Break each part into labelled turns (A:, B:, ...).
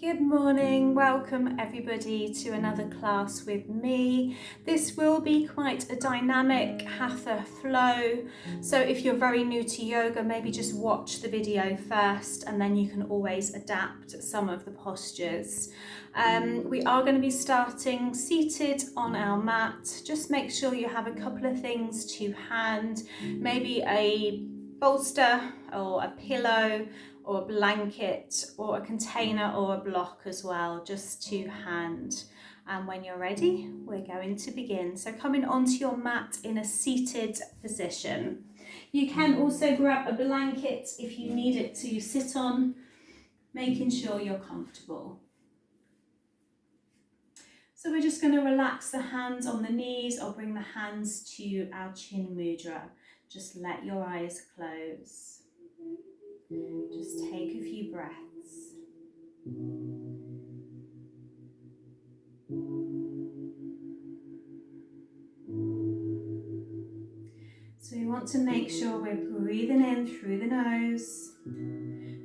A: Good morning, welcome everybody to another class with me. This will be quite a dynamic Hatha Flow, so if you're very new to yoga, maybe just watch the video first and then you can always adapt some of the postures. We are going to be starting seated on our mat. Just make sure you have a couple of things to hand, maybe a bolster or a pillow or a blanket or a container or a block as well, just to hand. And when you're ready, we're going to begin. So coming onto your mat in a seated position. You can also grab a blanket if you need it to sit on, making sure you're comfortable. So we're just going to relax the hands on the knees or bring the hands to our chin mudra. Just let your eyes close. Just take a few breaths. So we want to make sure we're breathing in through the nose,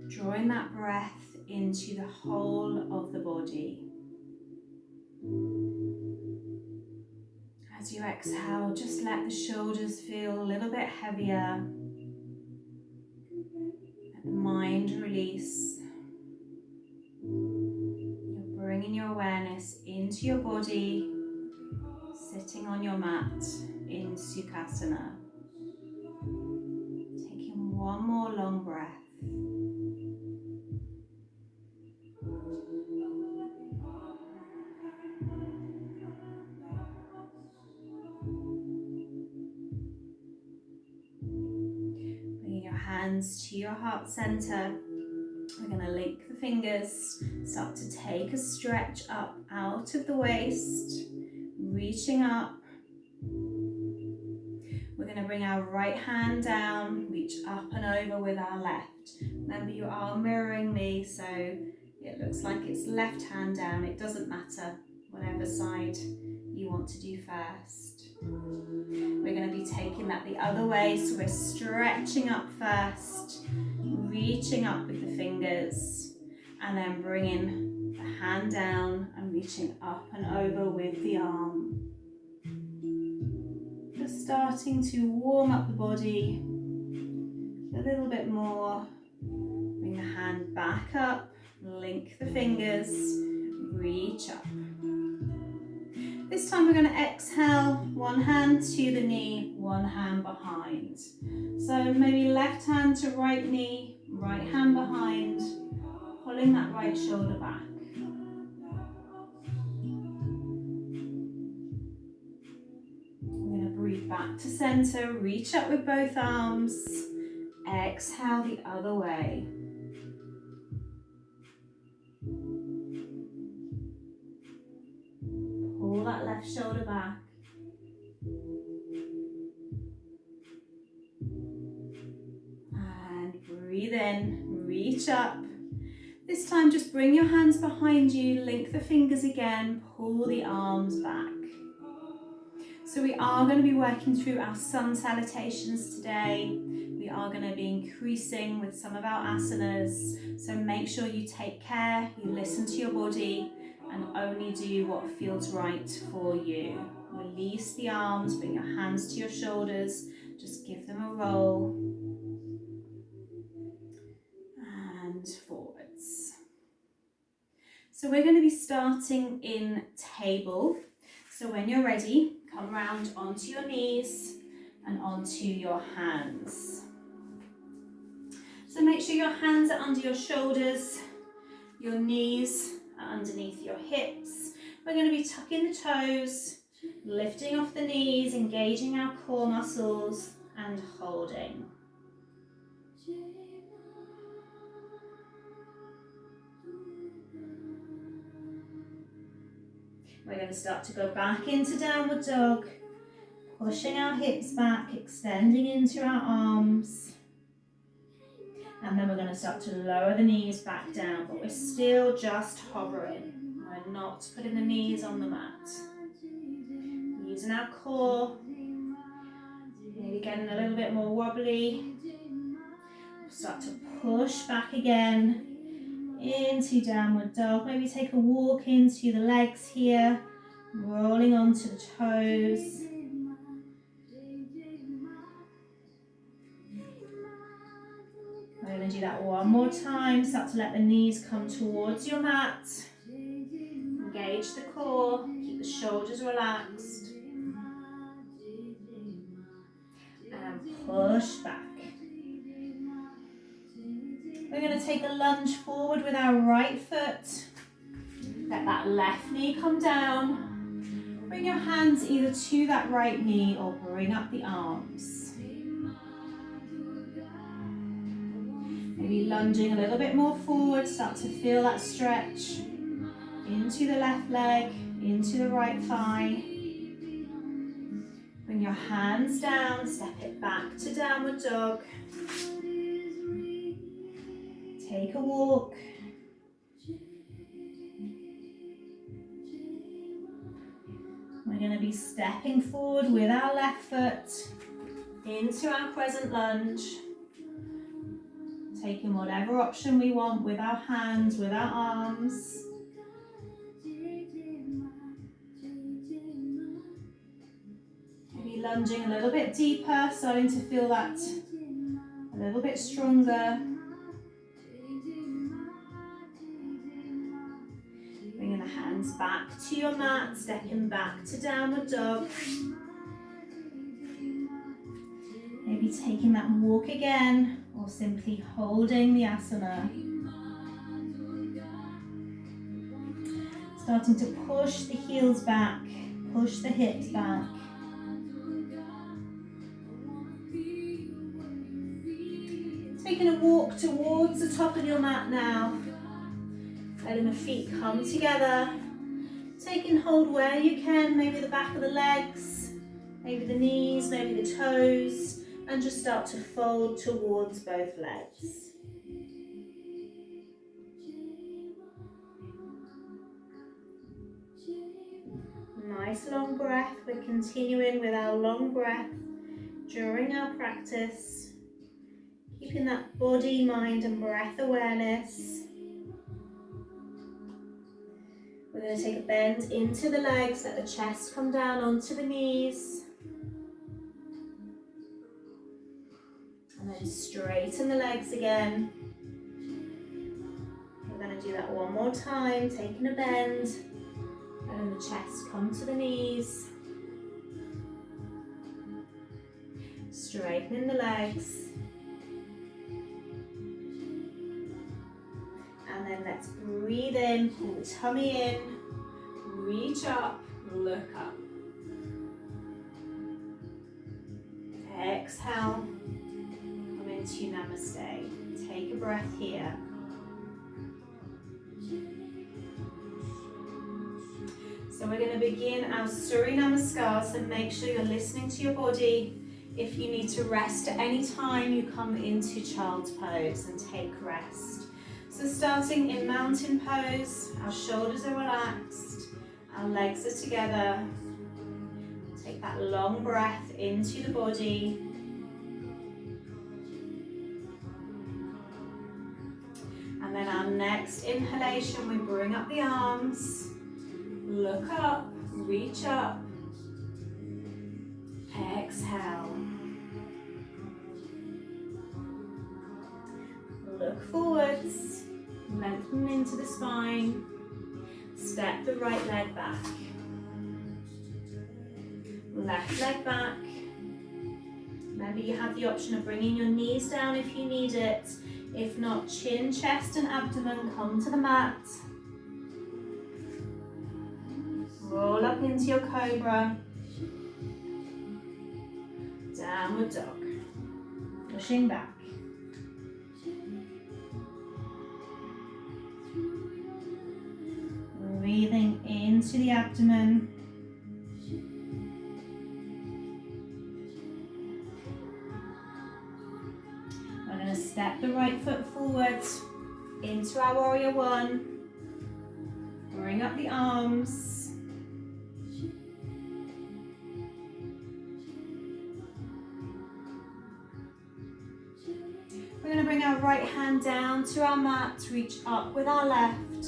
A: drawing that breath into the whole of the body. As you exhale, just let the shoulders feel a little bit heavier. Let the mind release. You're bringing your awareness into your body, sitting on your mat in Sukhasana. Taking one more long breath. Bringing your hands to your heart center. We're going to link the fingers, start to take a stretch up out of the waist, reaching up. We're going to bring our right hand down, reach up and over with our left. Remember, you are mirroring me, so it looks like it's left hand down. It doesn't matter, whatever side you want to do first. We're going to be taking that the other way, so we're stretching up first, reaching up with the fingers, and then bringing the hand down and reaching up and over with the arm. Just starting to warm up the body a little bit more. Bring the hand back up, link the fingers, reach up. This time we're going to exhale, one hand to the knee, one hand behind. So maybe left hand to right knee, right hand behind, pulling that right shoulder back. We're going to breathe back to center, reach up with both arms, exhale the other way. Pull that left shoulder back. And breathe in, reach up. This time just bring your hands behind you, link the fingers again, pull the arms back. So we are going to be working through our sun salutations today. We are going to be increasing with some of our asanas. So make sure you take care, you listen to your body, and only do what feels right for you. Release the arms, bring your hands to your shoulders, just give them a roll. And forwards. So we're going to be starting in table. So when you're ready, come round onto your knees and onto your hands. So make sure your hands are under your shoulders, your knees are underneath your hips. We're going to be tucking the toes, lifting off the knees, engaging our core muscles and holding. We're going to start to go back into downward dog, pushing our hips back, extending into our arms. And then we're going to start to lower the knees back down, but we're still just hovering. We're not putting the knees on the mat. Using our core, maybe getting a little bit more wobbly. Start to push back again into downward dog. Maybe take a walk into the legs here, rolling onto the toes. We're going to do that one more time. Start to let the knees come towards your mat. Engage the core, keep the shoulders relaxed. And push back. We're going to take a lunge forward with our right foot. Let that left knee come down. Bring your hands either to that right knee or bring up the arms. Maybe lunging a little bit more forward. Start to feel that stretch into the left leg, into the right thigh. Bring your hands down, step it back to downward dog. Take a walk. We're going to be stepping forward with our left foot into our crescent lunge. Taking whatever option we want with our hands, with our arms. Maybe lunging a little bit deeper, starting to feel that a little bit stronger. Bringing the hands back to your mat, stepping back to downward dog. Maybe taking that walk again, or simply holding the asana. Starting to push the heels back, push the hips back. Taking a walk towards the top of your mat now. Letting the feet come together. Taking hold where you can, maybe the back of the legs, maybe the knees, maybe the toes, and just start to fold towards both legs. Nice long breath. We're continuing with our long breath during our practice. Keeping that body, mind and breath awareness. We're going to take a bend into the legs, let the chest come down onto the knees. And then straighten the legs again. We're going to do that one more time, taking a bend. Letting the chest come to the knees. Straightening the legs. And then let's breathe in, pull the tummy in, reach up, look up. Exhale, come into Namaste. Take a breath here. So we're going to begin our Surya Namaskar, so make sure you're listening to your body. If you need to rest at any time, you come into Child's Pose and take rest. So starting in mountain pose, our shoulders are relaxed, our legs are together. Take that long breath into the body. And then our next inhalation, we bring up the arms, look up, reach up, exhale. Look forwards, lengthen into the spine, step the right leg back, left leg back. Maybe you have the option of bringing your knees down if you need it. If not, chin, chest and abdomen come to the mat. Roll up into your cobra, downward dog, pushing back. Breathing into the abdomen. We're going to step the right foot forward into our warrior one. Bring up the arms. We're going to bring our right hand down to our mat, reach up with our left.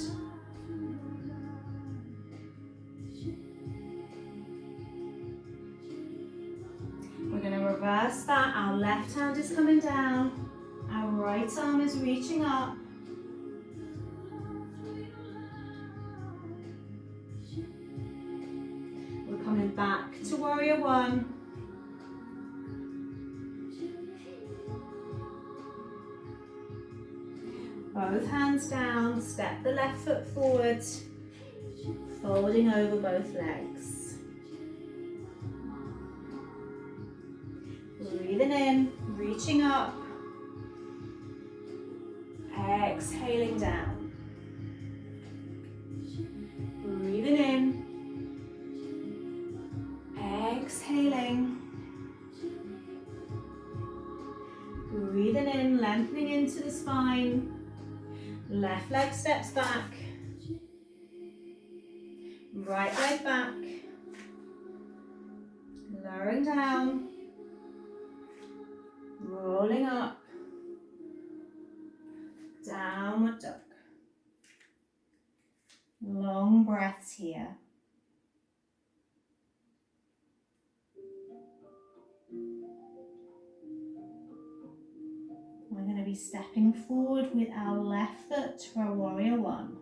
A: We're going to reverse that. Our left hand is coming down. Our right arm is reaching up. We're coming back to warrior one. Both hands down, step the left foot forward, folding over both legs. Breathing in, reaching up, exhaling down. Breathing in, exhaling. Breathing in, lengthening into the spine. Left leg steps back. Right leg back. Lowering down. Rolling up. Downward dog. Long breaths here. We're going to be stepping forward with our left foot for a warrior one.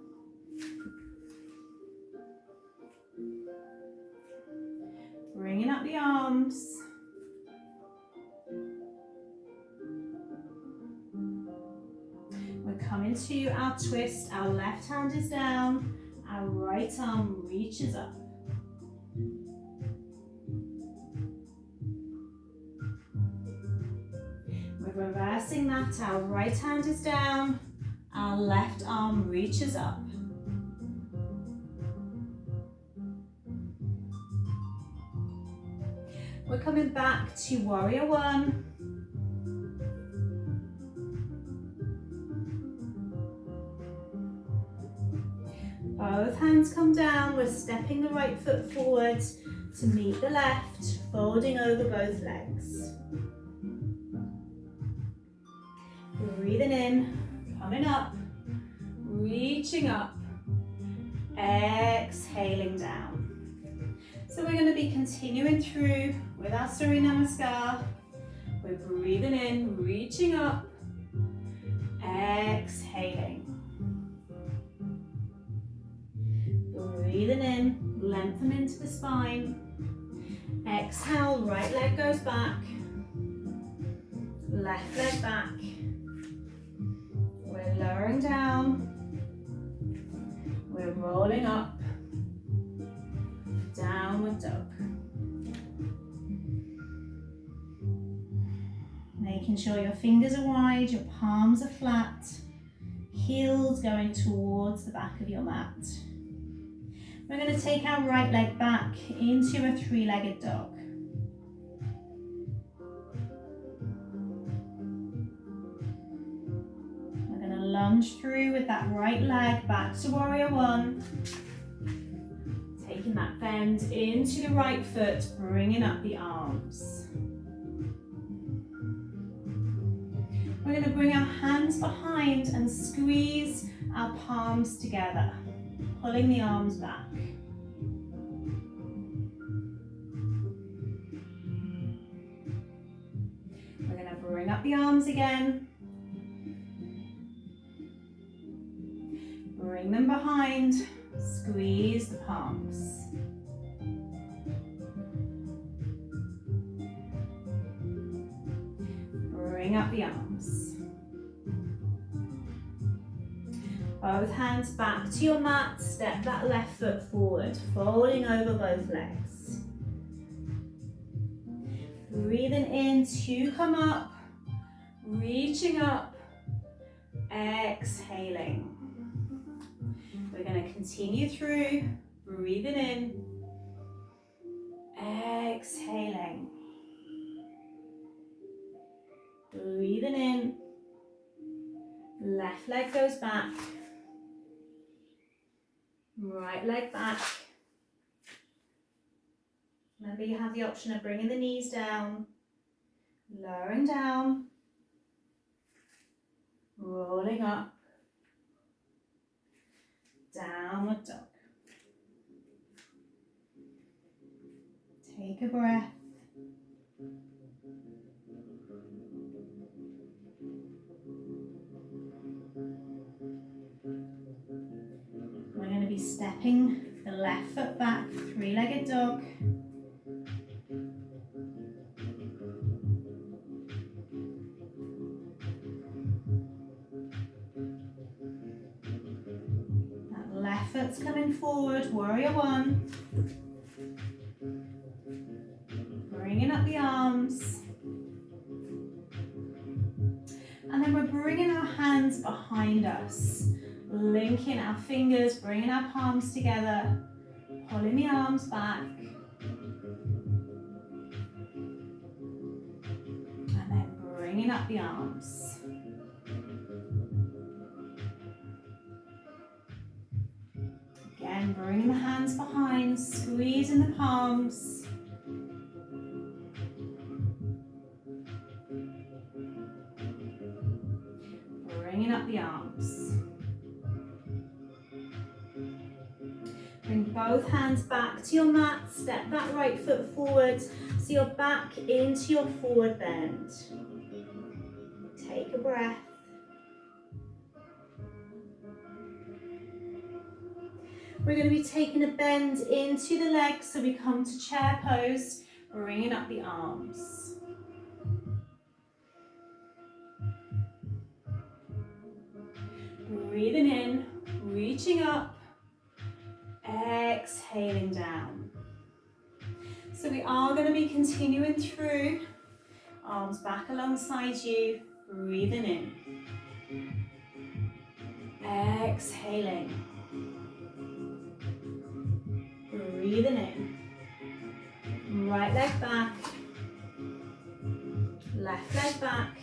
A: Bringing up the arms. We're coming to our twist. Our left hand is down. Our right arm reaches up. We're reversing that. Our right hand is down. Our left arm reaches up. We're coming back to warrior one. Both hands come down. We're stepping the right foot forward to meet the left, folding over both legs. Breathing in, coming up, reaching up, exhaling down. So we're going to be continuing through with our Surya Namaskar. We're breathing in, reaching up, exhaling. Breathing in, lengthen into the spine. Exhale, right leg goes back. Left leg back. We're lowering down. We're rolling up. Downward dog. Making sure your fingers are wide, your palms are flat, heels going towards the back of your mat. We're going to take our right leg back into a three-legged dog. We're going to lunge through with that right leg back to warrior one. Taking that bend into the right foot, bringing up the arms. We're going to bring our hands behind and squeeze our palms together, pulling the arms back. We're going to bring up the arms again. Bring them behind, squeeze the palms. Bring up the arms. Both hands back to your mat, step that left foot forward, folding over both legs. Breathing in to come up, reaching up, exhaling. We're going to continue through, breathing in, exhaling. Breathing in, left leg goes back, right leg back. Remember, you have the option of bringing the knees down, lowering down, rolling up, downward dog. Take a breath. We're going to be stepping the left foot back, three-legged dog. That left foot's coming forward, warrior one. Bringing up the arms. And then we're bringing our hands behind us, linking our fingers, bringing our palms together, pulling the arms back. And then bringing up the arms. Again, bringing the hands behind, squeezing the palms. Bringing up the arms. Bring both hands back to your mat, step that right foot forward, so you're back into your forward bend. Take a breath. We're going to be taking a bend into the legs, so we come to chair pose, bringing up the arms. Breathing in, reaching up, exhaling down. So we are going to be continuing through, arms back alongside you, breathing in, exhaling, breathing in, right leg back, left leg back,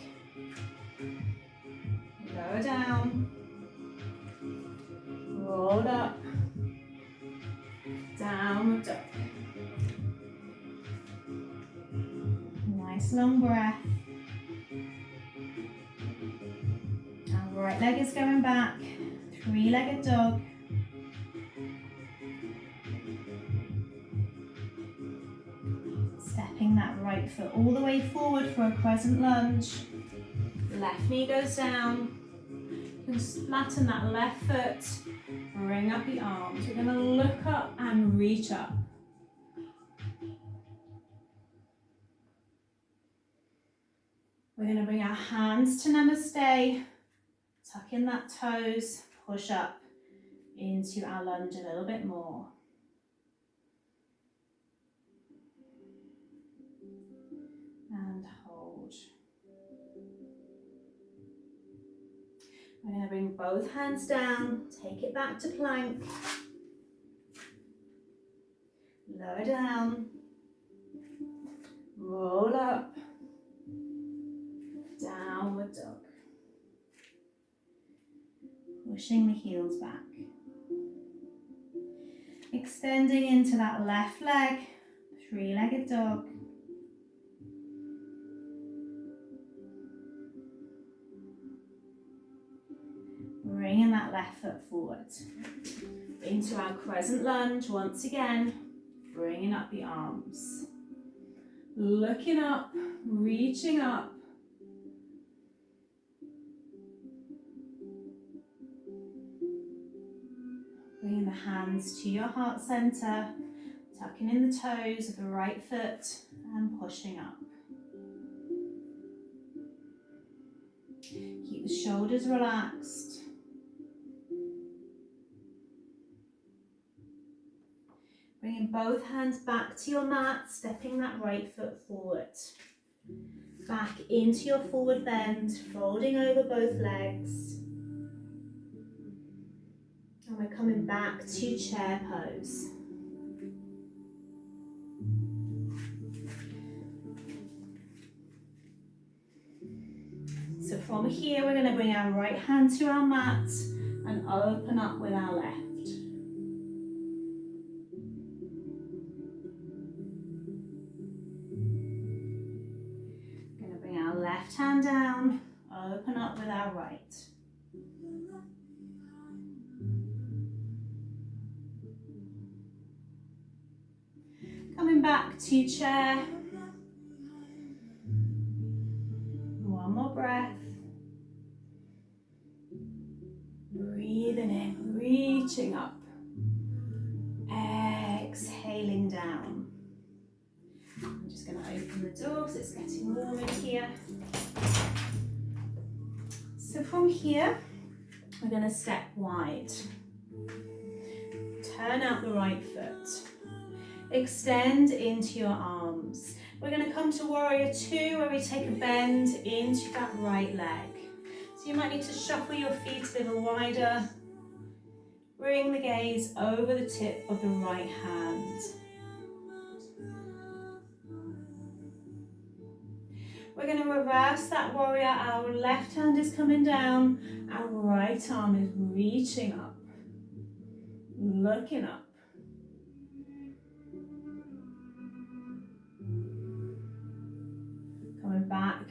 A: lower down, roll up, downward dog. Nice long breath. Our right leg is going back, three-legged dog. Stepping that right foot all the way forward for a crescent lunge. Left knee goes down. You can flatten that left foot, bring up the arms. We're going to look up and reach up. We're going to bring our hands to namaste, tuck in that toes, push up into our lunge a little bit more. And hold. We're going to bring both hands down, take it back to plank, lower down, roll up, downward dog. Pushing the heels back. Extending into that left leg, three-legged dog. Bringing that left foot forward. Into our crescent lunge once again, bringing up the arms. Looking up, reaching up. Bringing the hands to your heart center, tucking in the toes of the right foot and pushing up. Keep the shoulders relaxed. Bringing both hands back to your mat, stepping that right foot forward. Back into your forward bend, folding over both legs. And we're coming back to chair pose. So from here, we're going to bring our right hand to our mat and open up with our left. Going to bring our left hand down, open up with our right. back to chair. One more breath. Breathing in, reaching up. Exhaling down. I'm just going to open the door because it's getting warm in here. So from here, we're going to step wide. Turn out the right foot. Extend into your arms. We're going to come to warrior two, where we take a bend into that right leg. So you might need to shuffle your feet a little wider. Bring the gaze over the tip of the right hand. We're going to reverse that warrior. Our left hand is coming down. Our right arm is reaching up. Looking up. Coming back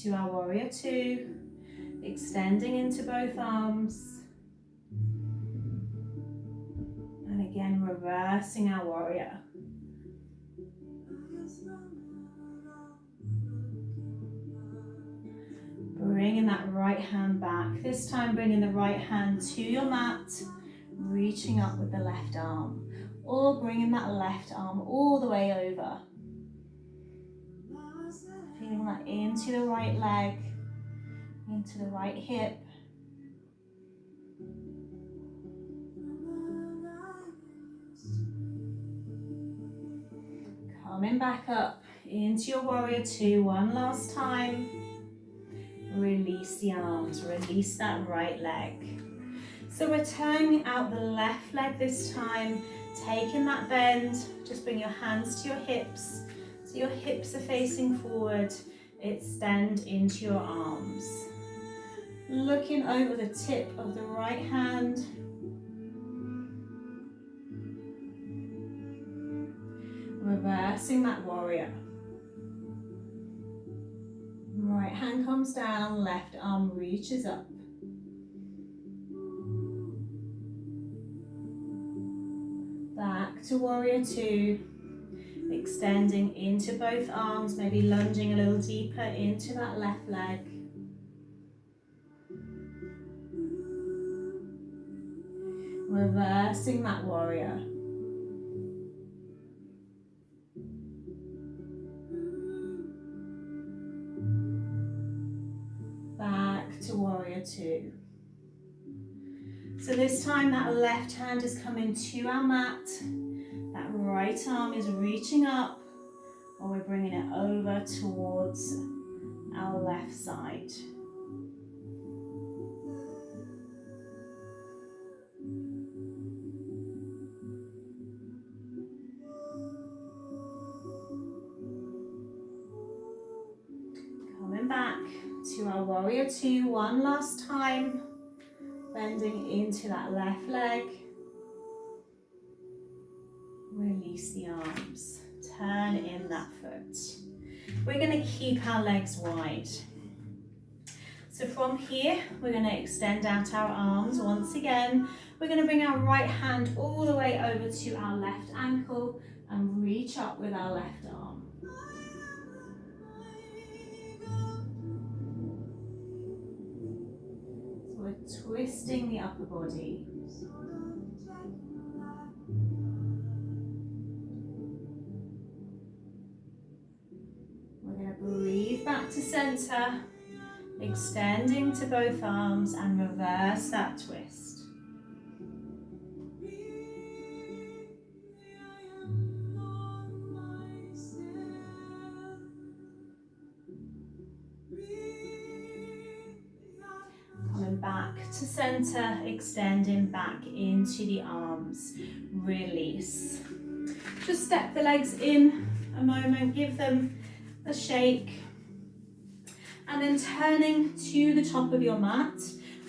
A: to our warrior two. Extending into both arms. And again, reversing our warrior. Bringing that right hand back. This time bringing the right hand to your mat. Reaching up with the left arm. Or bringing that left arm all the way over. Feeling that into the right leg. Into the right hip. Coming back up into your warrior two one last time. Release the arms, release that right leg. So we're turning out the left leg this time, taking that bend. Just bring your hands to your hips. So your hips are facing forward. Extend into your arms. Looking over the tip of the right hand. Reversing that warrior. Right hand comes down, left arm reaches up. Back to warrior two. Extending into both arms, maybe lunging a little deeper into that left leg. Reversing that warrior. Back to warrior two. So this time that left hand is coming to our mat. That right arm is reaching up, or we're bringing it over towards our left side. Coming back to our warrior two one last time. Bending into that left leg. Release the arms. Turn in that foot. We're going to keep our legs wide. So from here, we're going to extend out our arms once again. We're going to bring our right hand all the way over to our left ankle and reach up with our left arm. So we're twisting the upper body. We're going to breathe back to center, extending to both arms and reverse that twist. Coming back to center, extending back into the arms. Release. Just step the legs in a moment, give them a shake. And then turning to the top of your mat,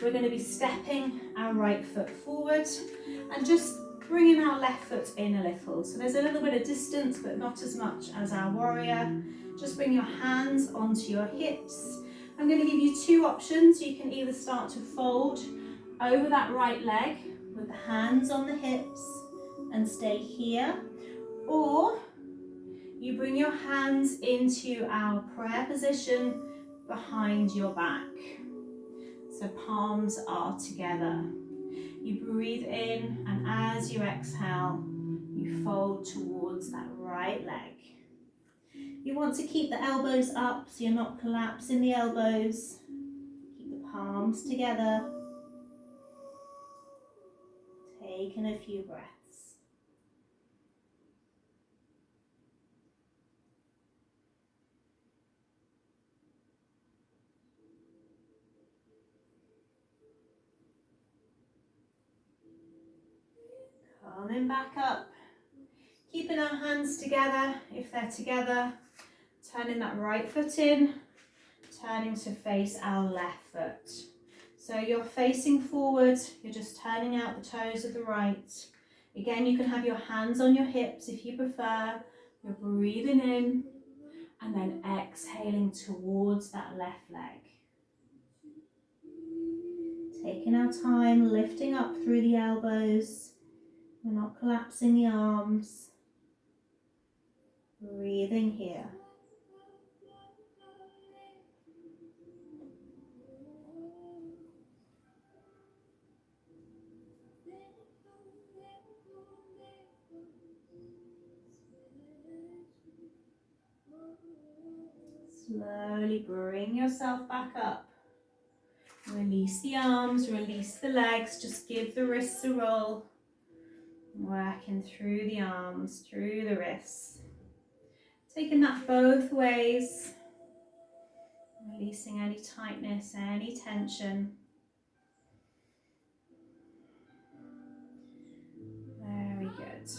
A: we're going to be stepping our right foot forward and just bringing our left foot in a little. So there's a little bit of distance, but not as much as our warrior. Just bring your hands onto your hips. I'm going to give you two options. You can either start to fold over that right leg with the hands on the hips and stay here, or You bring your hands into our prayer position behind your back. So palms are together. You breathe in, and as you exhale, you fold towards that right leg. You want to keep the elbows up so you're not collapsing the elbows. Keep the palms together. Taking a few breaths. Coming back up. Keeping our hands together if they're together. Turning that right foot in. Turning to face our left foot. So you're facing forward. You're just turning out the toes of the right. Again, you can have your hands on your hips if you prefer. You're breathing in and then exhaling towards that left leg. Taking our time, lifting up through the elbows. We're not collapsing the arms. Breathing here. Slowly bring yourself back up. Release the arms, release the legs, just give the wrists a roll. Working through the arms, through the wrists. Taking that both ways. Releasing any tightness, any tension. Very good.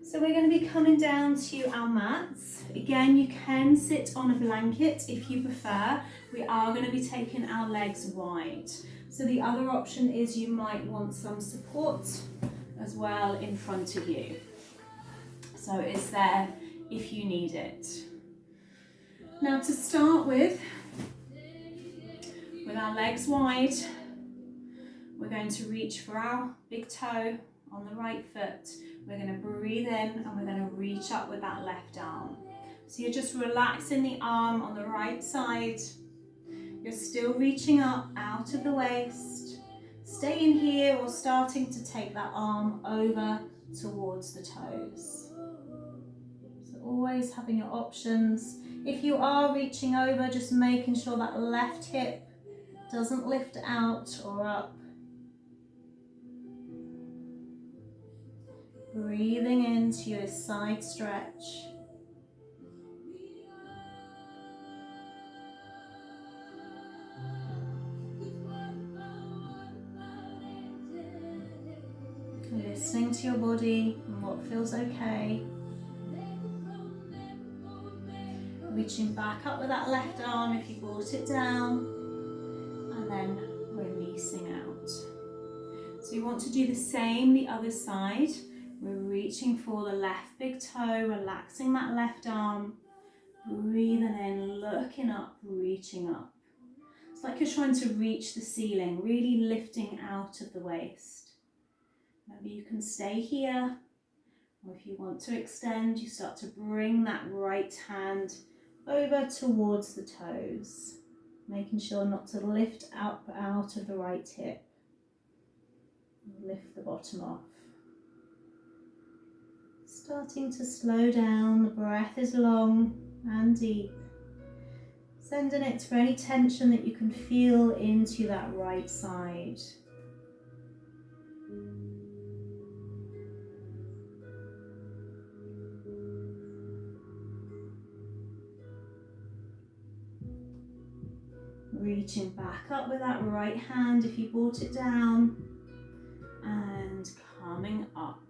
A: So we're going to be coming down to our mats. Again, you can sit on a blanket if you prefer. We are going to be taking our legs wide. So the other option is you might want some support as well in front of you. So it's there if you need it. Now to start with our legs wide, we're going to reach for our big toe on the right foot. We're going to breathe in and we're going to reach up with that left arm. So you're just relaxing the arm on the right side. You're still reaching up out of the waist. Staying here or starting to take that arm over towards the toes. So always having your options. If you are reaching over, just making sure that left hip doesn't lift out or up. Breathing into your side stretch. Listening to your body and what feels okay. Reaching back up with that left arm if you brought it down. And then releasing out. So you want to do the same the other side. We're reaching for the left big toe, relaxing that left arm. Breathing in, looking up, reaching up. It's like you're trying to reach the ceiling, really lifting out of the waist. Maybe you can stay here, or if you want to extend, you start to bring that right hand over towards the toes, making sure not to lift up out of the right hip. Lift the bottom off. Starting to slow down, the breath is long and deep. Sending it for any tension that you can feel into that right side. Reaching back up with that right hand if you brought it down. And coming up.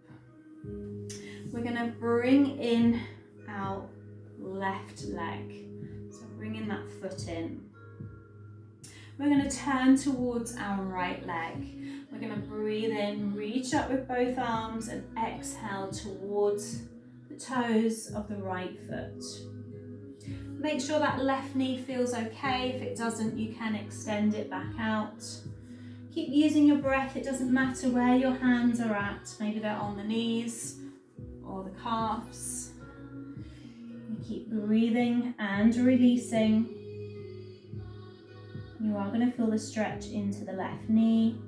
A: We're going to bring in our left leg. So bringing that foot in. We're going to turn towards our right leg. We're going to breathe in, reach up with both arms and exhale towards the toes of the right foot. Make sure that left knee feels okay. If it doesn't, you can extend it back out. Keep using your breath. It doesn't matter where your hands are at. Maybe they're on the knees or the calves. You keep breathing and releasing. You are going to feel the stretch into the left knee,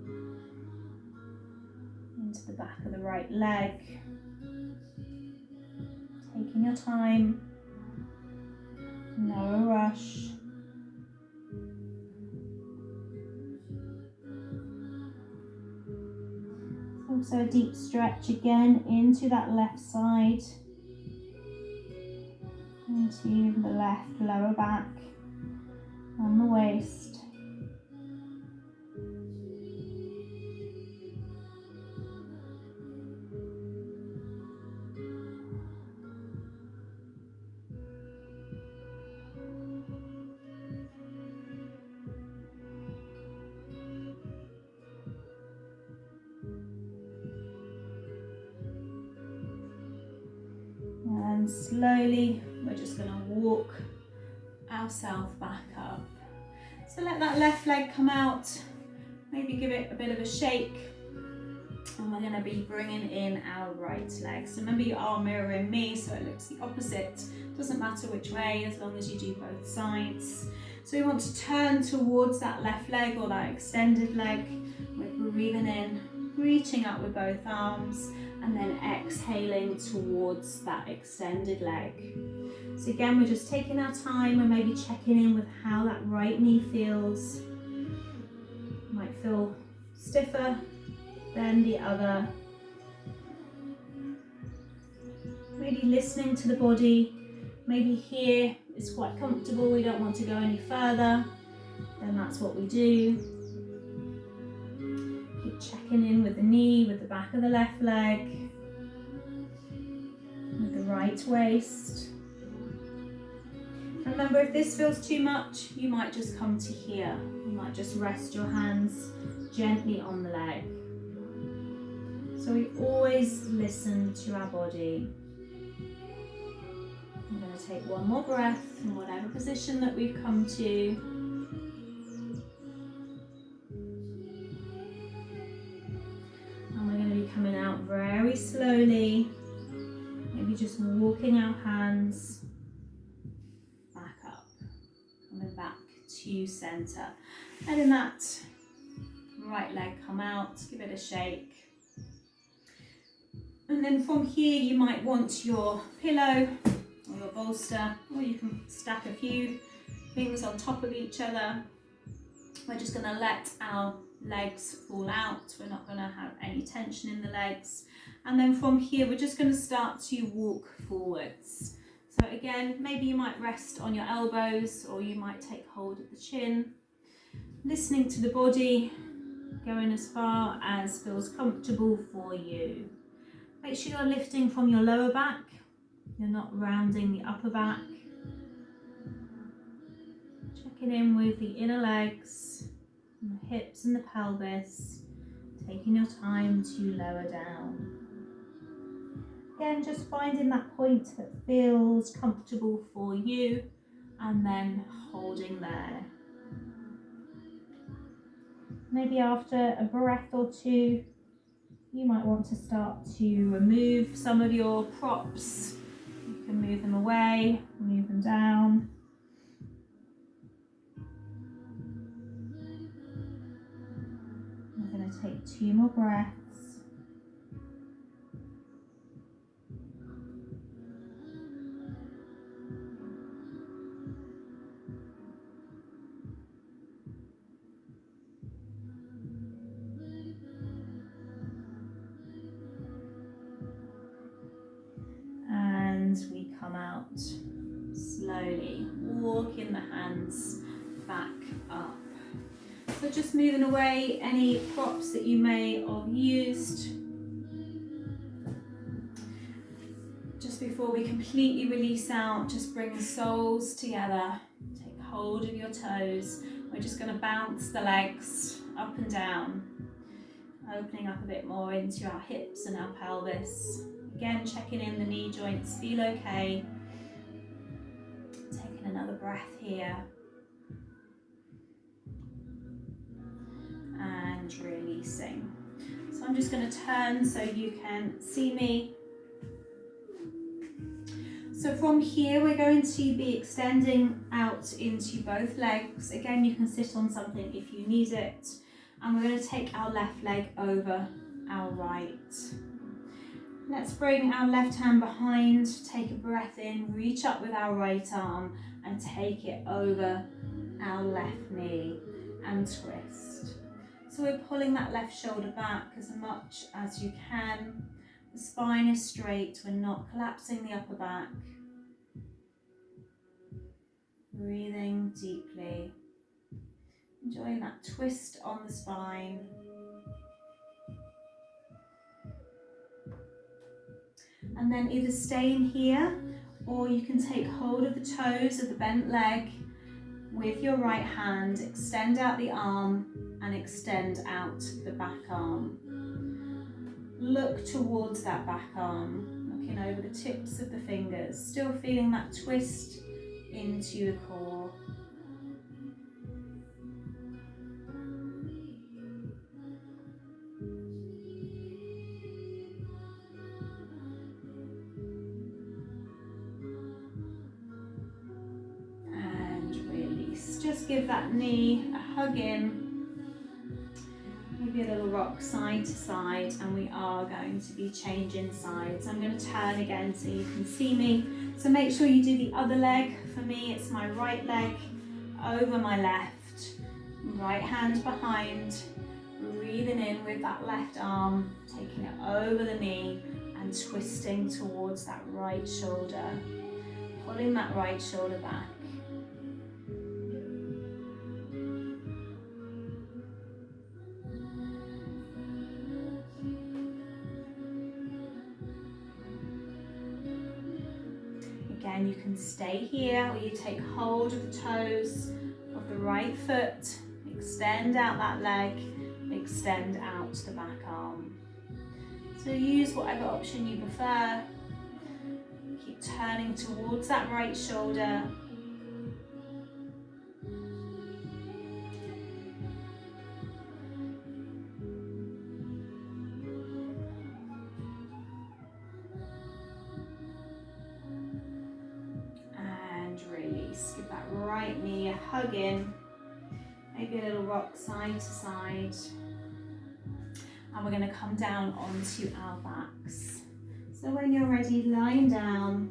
A: into the back of the right leg. Taking your time, no rush. Also a deep stretch again into that left side, into the left lower back and the waist. And slowly, we're just going to walk ourselves back up. So let that left leg come out, maybe give it a bit of a shake. And we're going to be bringing in our right leg. So remember, you are mirroring me, so it looks the opposite. Doesn't matter which way, as long as you do both sides. So we want to turn towards that left leg or that extended leg. We're breathing in, reaching up with both arms, and then exhaling towards that extended leg. So again, we're just taking our time and maybe checking in with how that right knee feels. Might feel stiffer than the other. Really listening to the body. Maybe here it's quite comfortable, we don't want to go any further, then that's what we do. Keep checking in with the knee, with the back of the left leg, with the right waist. Remember, if this feels too much, you might just come to here. You might just rest your hands gently on the leg. So we always listen to our body. I'm going to take one more breath in whatever position that we've come to. And we're going to be coming out very slowly. Maybe just walking our hands back up. Coming back to center. Letting that right leg come out. Give it a shake. And then from here you might want your pillow or your bolster, or you can stack a few things on top of each other. We're just going to let our legs fall out. We're not going to have any tension in the legs. And then from here we're just going to start to walk forwards. So again, maybe you might rest on your elbows, or you might take hold of the chin. Listening to the body, going as far as feels comfortable for you. Make sure you're lifting from your lower back. You're not rounding the upper back. Checking in with the inner legs, and the hips and the pelvis. Taking your time to lower down. Again, just finding that point that feels comfortable for you, and then holding there. Maybe after a breath or two, you might want to start to remove some of your props. You can move them away, move them down. We're going to take 2 more breaths. And we come out slowly, walking the hands back up. So just moving away any props that you may have used. Just before we completely release out, just bring the soles together. Take hold of your toes. We're just going to bounce the legs up and down, opening up a bit more into our hips and our pelvis. Again, checking in the knee joints, feel okay. Taking another breath here. And releasing. So I'm just going to turn so you can see me. So from here we're going to be extending out into both legs. Again, you can sit on something if you need it. And we're going to take our left leg over our right. Let's bring our left hand behind, take a breath in, reach up with our right arm and take it over our left knee and twist. So we're pulling that left shoulder back as much as you can. The spine is straight, we're not collapsing the upper back. Breathing deeply, enjoying that twist on the spine. And then either stay in here or you can take hold of the toes of the bent leg with your right hand, extend out the arm and extend out the back arm. Look towards that back arm, looking over the tips of the fingers, still feeling that twist into the core. And release. Just give that knee a hug in. Maybe a little rock side to side, and we are going to be changing sides. I'm going to turn again so you can see me. So make sure you do the other leg. For me, it's my right leg over my left. Right hand behind. Breathing in with that left arm, taking it over the knee and twisting towards that right shoulder. Pulling that right shoulder back. Again, you can stay here or you take hold of the toes of the right foot, extend out that leg, extend out the back arm. So use whatever option you prefer. Keep turning towards that right shoulder. And release. Give that right knee a hug in. Maybe a little rock side to side. And we're going to come down onto our backs. So when you're ready, lying down.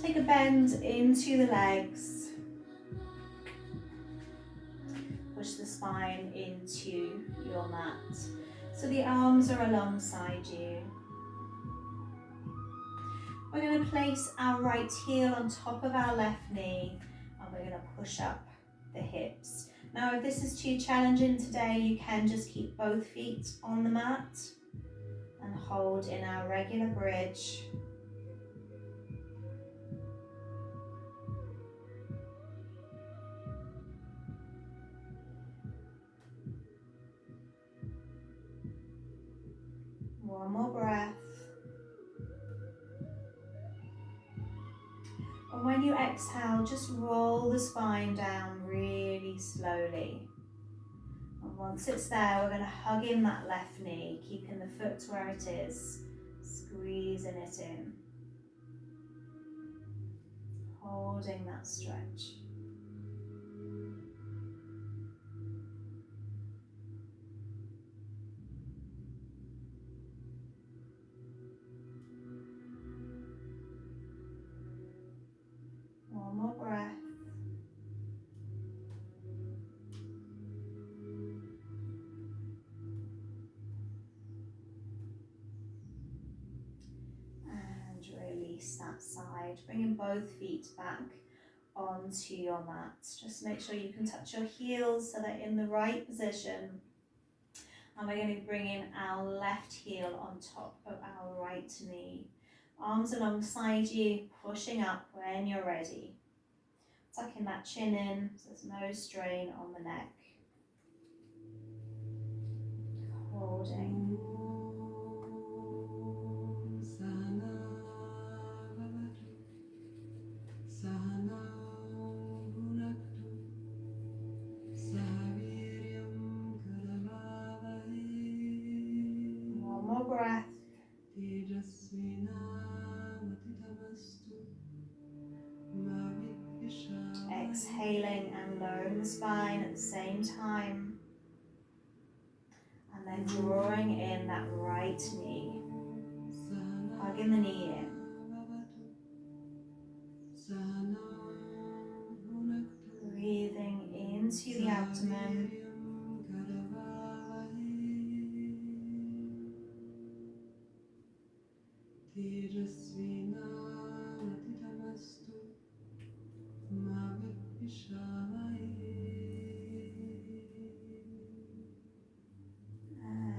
A: Take a bend into the legs. Push the spine into your mat. So the arms are alongside you. We're going to place our right heel on top of our left knee and we're going to push up the hips. Now if this is too challenging today, you can just keep both feet on the mat and hold in our regular bridge. One more breath. And when you exhale, just roll the spine down really slowly. And once it's there, we're going to hug in that left knee, keeping the foot where it is, squeezing it in. Holding that stretch. One more breath. And release that side, bringing both feet back onto your mat. Just make sure you can touch your heels so they're in the right position. And we're going to bring in our left heel on top of our right knee. Arms alongside you, pushing up when you're ready. Tucking that chin in so there's no strain on the neck. Holding. One more breath. exhaling and lowering the spine at the same time. And then drawing in that right knee, hugging the knee in. Breathing into the abdomen.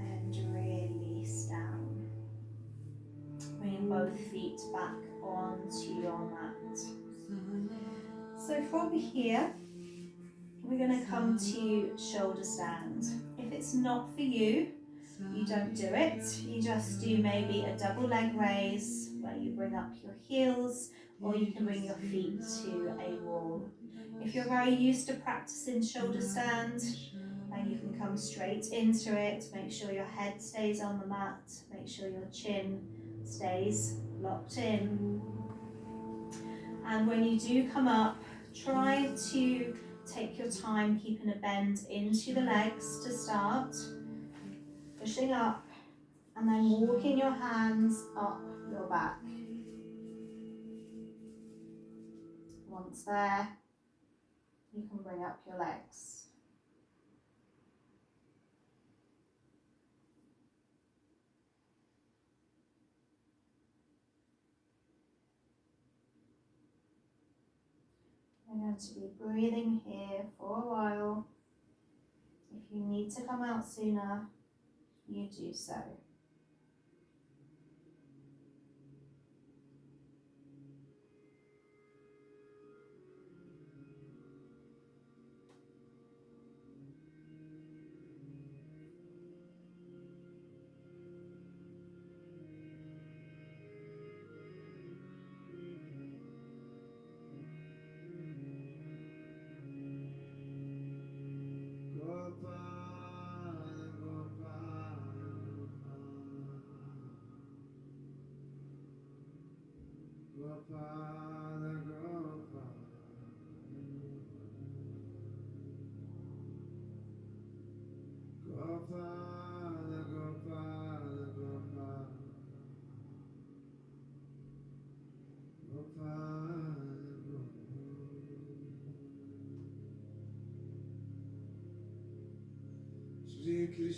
A: And release down. Bring both feet back onto your mat. So from here, we're going to come to shoulder stand. If it's not for you, you don't do it. You just do maybe a double leg raise where you bring up your heels, or you can bring your feet to a wall. If you're very used to practicing shoulder stand, then you can come straight into it. Make sure your head stays on the mat. Make sure your chin stays locked in. And when you do come up, try to take your time keeping a bend into the legs to start. Pushing up and then walking your hands up your back. Once there, you can bring up your legs. We're going to be breathing here for a while. If you need to come out sooner, you do so.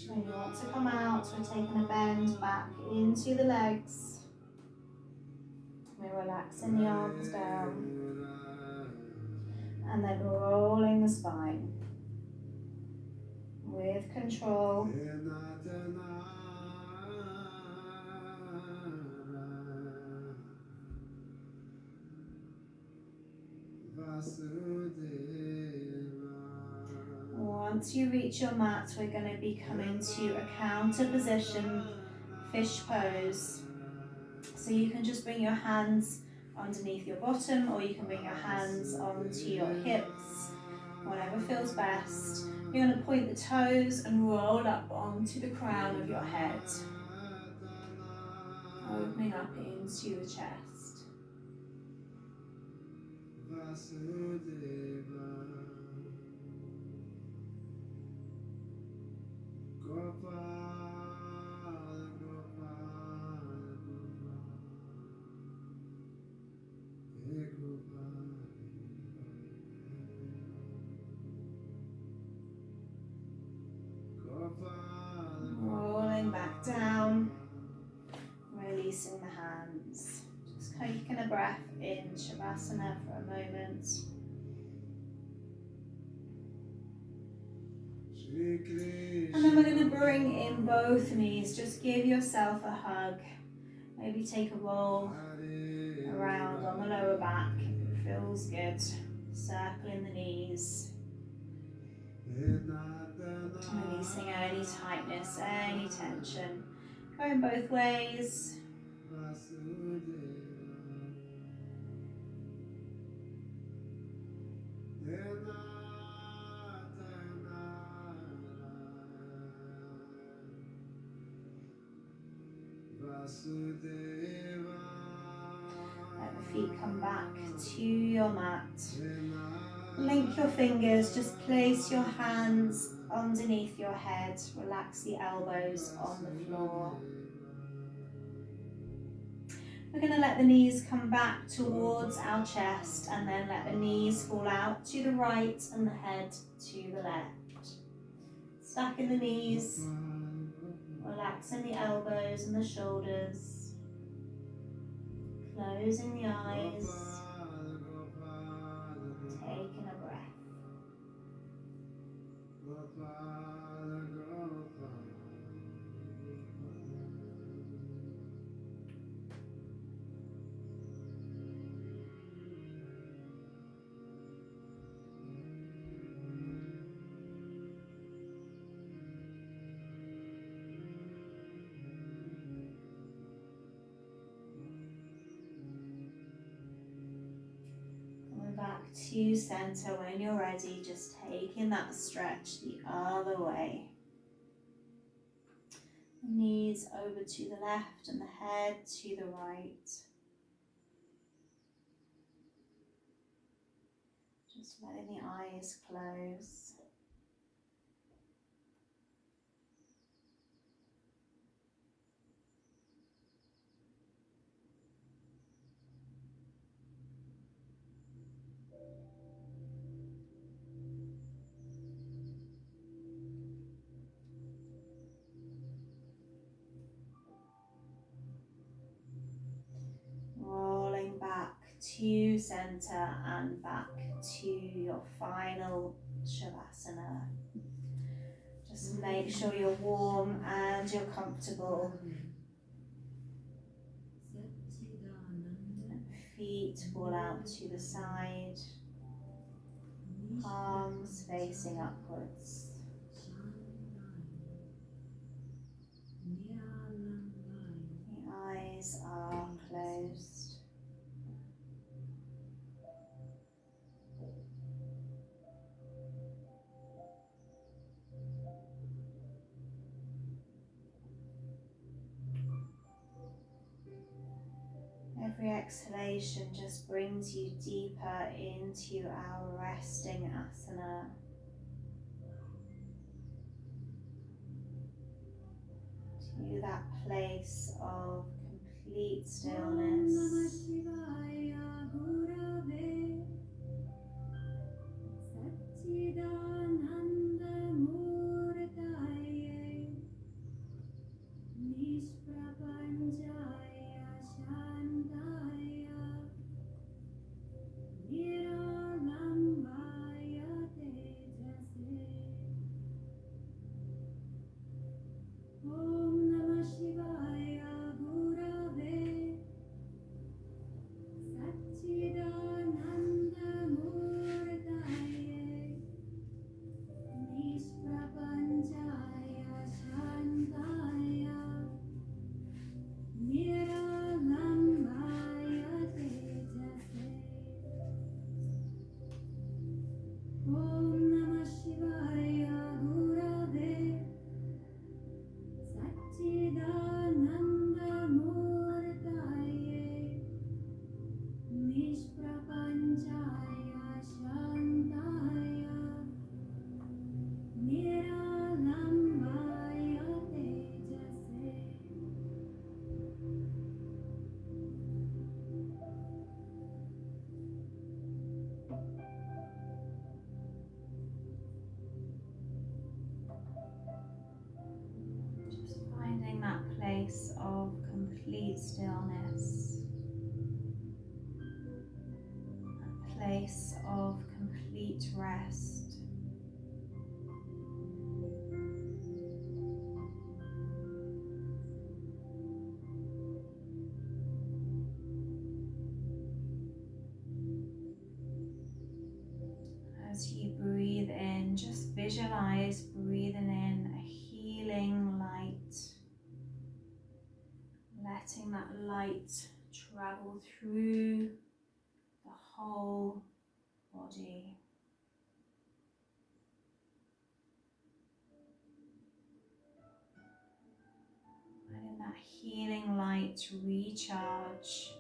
A: When you want to come out, we're taking a bend back into the legs. We're relaxing the arms down. And then rolling the spine. With control. Once you reach your mat, we're going to be coming to a counter position, fish pose. So you can just bring your hands underneath your bottom, or you can bring your hands onto your hips, whatever feels best. You're going to point the toes and roll up onto the crown of your head, opening up into the chest. Rolling back down, releasing the hands. Just taking a breath in Shavasana for a moment. And then we're going to bring in both knees. Just give yourself a hug. Maybe take a roll around on the lower back if it feels good. Circling the knees. Releasing any tightness, any tension. Going both ways. Let the feet come back to your mat. Link your fingers, just place your hands underneath your head, relax the elbows on the floor. We're going to let the knees come back towards our chest and then let the knees fall out to the right and the head to the left. Stacking the knees, relaxing the elbows and the shoulders, closing the eyes, taking a breath. Coming back to center when you're ready, just taking that stretch the other way. Knees over to the left and the head to the right. Just letting the eyes close. Rolling back to center and back to your final Shavasana. Just make sure you're warm and you're comfortable. Feet fall out to the side, palms facing upwards. The eyes are closed. Every exhalation just brings you deeper into our resting asana. To that place of complete stillness. Just finding that place of complete stillness, a place of complete rest. As you breathe in, just visualize breathing in a healing light, letting that light travel through the whole body. Letting that healing light recharge,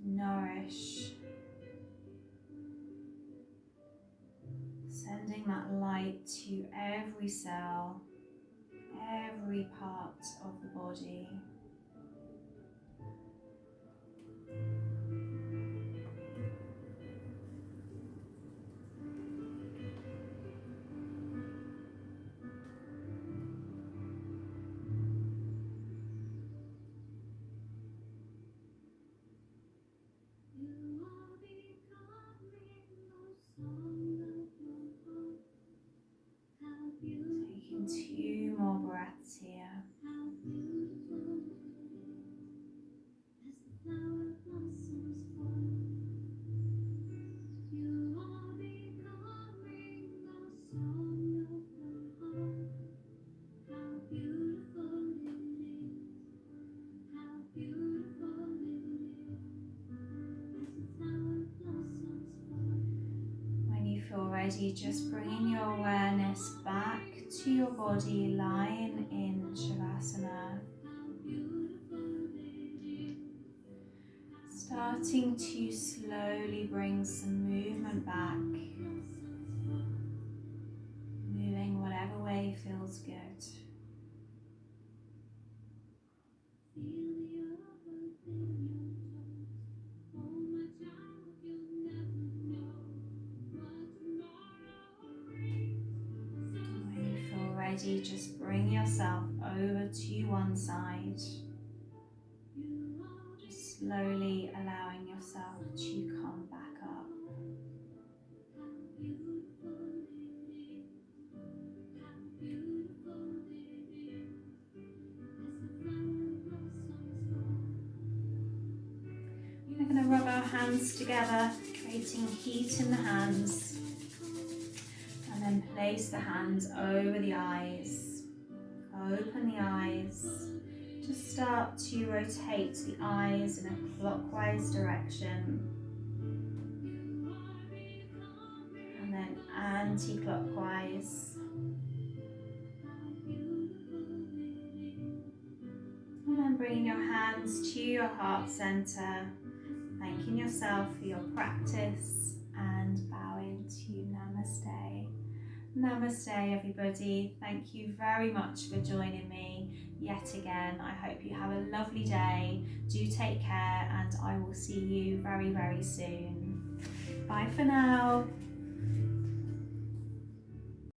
A: nourish, Sending that light to every cell, every part of the body. Taking 2 more breaths here. When you feel ready, just bringing your awareness back to your body, lying in Shavasana. Starting to slowly bring some movement back. Moving whatever way feels good. When you feel ready, just bring yourself over to one side. Just slowly allowing yourself to come back up. We're going to rub our hands together, creating heat in the hands. And then place the hands over the eyes. Open the eyes. Just start to rotate the eyes in a clockwise direction. And then anti-clockwise. And then bringing your hands to your heart center. Thanking yourself for your practice and bowing to Namaste. Namaste everybody. Thank you very much for joining me yet again. I hope you have a lovely day. Do take care and I will see you very, very soon. Bye for now.